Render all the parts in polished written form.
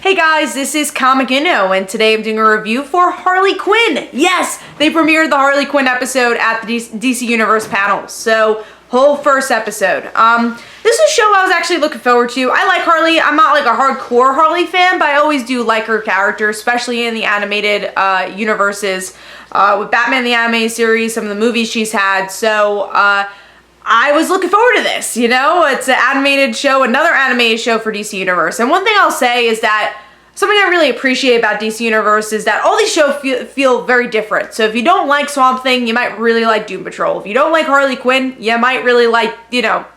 Hey guys, this is Comic Inno, and today I'm doing a review for Harley Quinn. Yes, they premiered the Harley Quinn episode at the DC Universe panel, so whole first episode. This is a show I was actually looking forward to. I like Harley. I'm not like a hardcore Harley fan, but I always do like her character, especially in the animated universes, with Batman the Animated Series, some of the movies she's had, so I was looking forward to this, you know? It's an animated show, another animated show for DC Universe. And one thing I'll say is that something I really appreciate about DC Universe is that all these shows feel very different. So if you don't like Swamp Thing, you might really like Doom Patrol. If you don't like Harley Quinn, you might really like,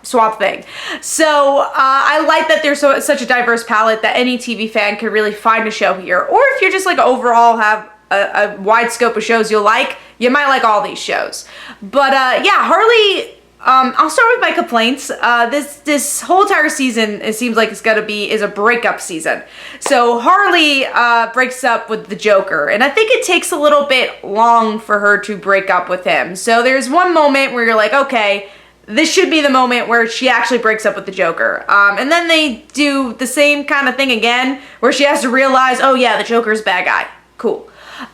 Swamp Thing. So I like that there's such a diverse palette that any TV fan can really find a show here. Or if you're just like overall have a wide scope of shows you like, you might like all these shows. But yeah, Harley... I'll start with my complaints. This whole entire season, it seems like is a breakup season. So Harley breaks up with the Joker, and I think it takes a little bit long for her to break up with him. So there's one moment where you're like, okay, this should be the moment where she actually breaks up with the Joker. And then they do the same kind of thing again, where she has to realize, oh yeah, the Joker's a bad guy. Cool.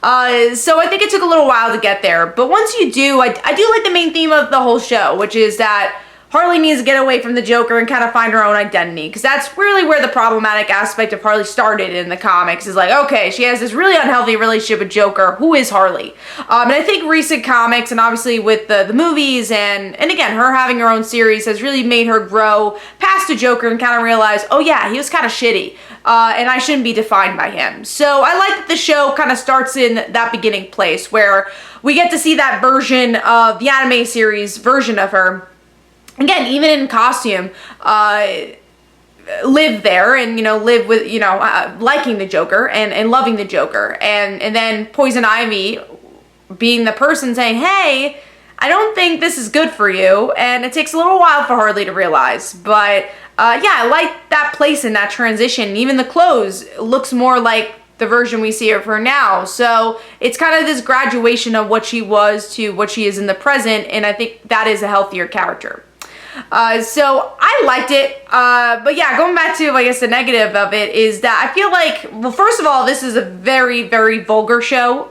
So I think it took a little while to get there, but once you do, I do like the main theme of the whole show, which is that Harley needs to get away from the Joker and kind of find her own identity, because that's really where the problematic aspect of Harley started in the comics, is like, okay, she has this really unhealthy relationship with Joker. Who is Harley? And I think recent comics, and obviously with the movies, and again, her having her own series has really made her grow past the Joker and kind of realize, oh yeah, he was kind of shitty. And I shouldn't be defined by him. So I like that the show kind of starts in that beginning place where we get to see that version of the anime series version of her. Again, even in costume, live there and, live with, liking the Joker and loving the Joker. And then Poison Ivy being the person saying, hey, I don't think this is good for you. And it takes a little while for Harley to realize. But, yeah, I like that place in that transition. Even the clothes looks more like the version we see of her now. So it's kind of this graduation of what she was to what she is in the present. And I think that is a healthier character. So I liked it, but yeah, going back to, I guess, the negative of it is that I feel like, well, first of all, this is a very, very vulgar show.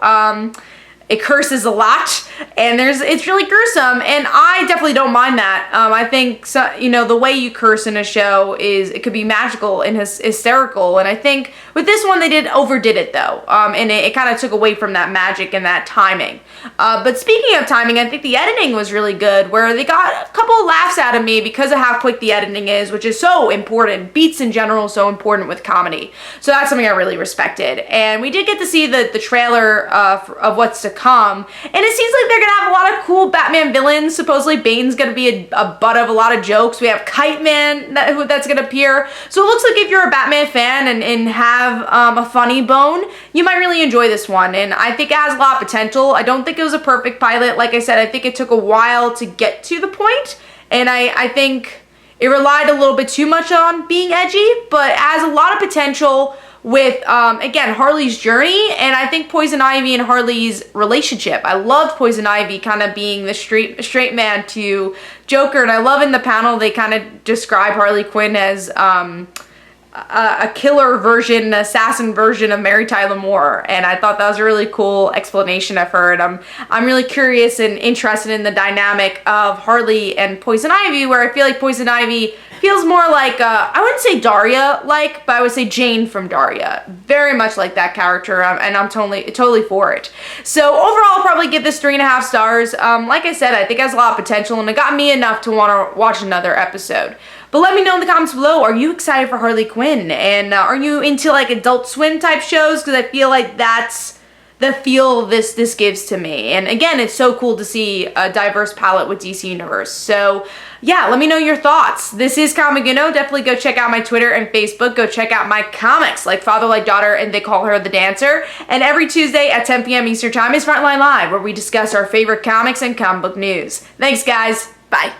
It curses a lot, and it's really gruesome, and I definitely don't mind that. I think, the way you curse in a show it could be magical and hysterical, and I think with this one they overdid it though, and it kind of took away from that magic and that timing. But speaking of timing, I think the editing was really good, where they got a couple of laughs out of me because of how quick the editing is, which is so important. Beats in general so important with comedy, so that's something I really respected. And we did get to see the trailer of what's to come, and it seems like they're gonna have a lot of cool Batman villains. Supposedly Bane's gonna be a butt of a lot of jokes. We have Kite Man that's gonna appear, so it looks like if you're a Batman fan and have a funny bone, you might really enjoy this one. And I think it has a lot of potential. I don't think it was a perfect pilot. Like I said, I think it took a while to get to the point, and I think it relied a little bit too much on being edgy, but it has a lot of potential with, again, Harley's journey, and I think Poison Ivy and Harley's relationship. I loved Poison Ivy kind of being the straight man to Joker, and I love in the panel they kind of describe Harley Quinn as a killer version, an assassin version of Mary Tyler Moore, and I thought that was a really cool explanation of her, and I'm really curious and interested in the dynamic of Harley and Poison Ivy, where I feel like Poison Ivy feels more like, I wouldn't say Daria-like, but I would say Jane from Daria. Very much like that character, and I'm totally for it. So overall, I'll probably give this 3.5 stars. Like I said, I think it has a lot of potential, and it got me enough to want to watch another episode. But let me know in the comments below, are you excited for Harley Quinn? And are you into like Adult Swim type shows? Because I feel like that's the feel this gives to me. And again, it's so cool to see a diverse palette with DC Universe. So yeah, let me know your thoughts. This is Comic Inno. Definitely go check out my Twitter and Facebook. Go check out my comics like Father Like Daughter and They Call Her the Dancer. And every Tuesday at 10 p.m. Eastern Time is Frontline Live, where we discuss our favorite comics and comic book news. Thanks guys. Bye.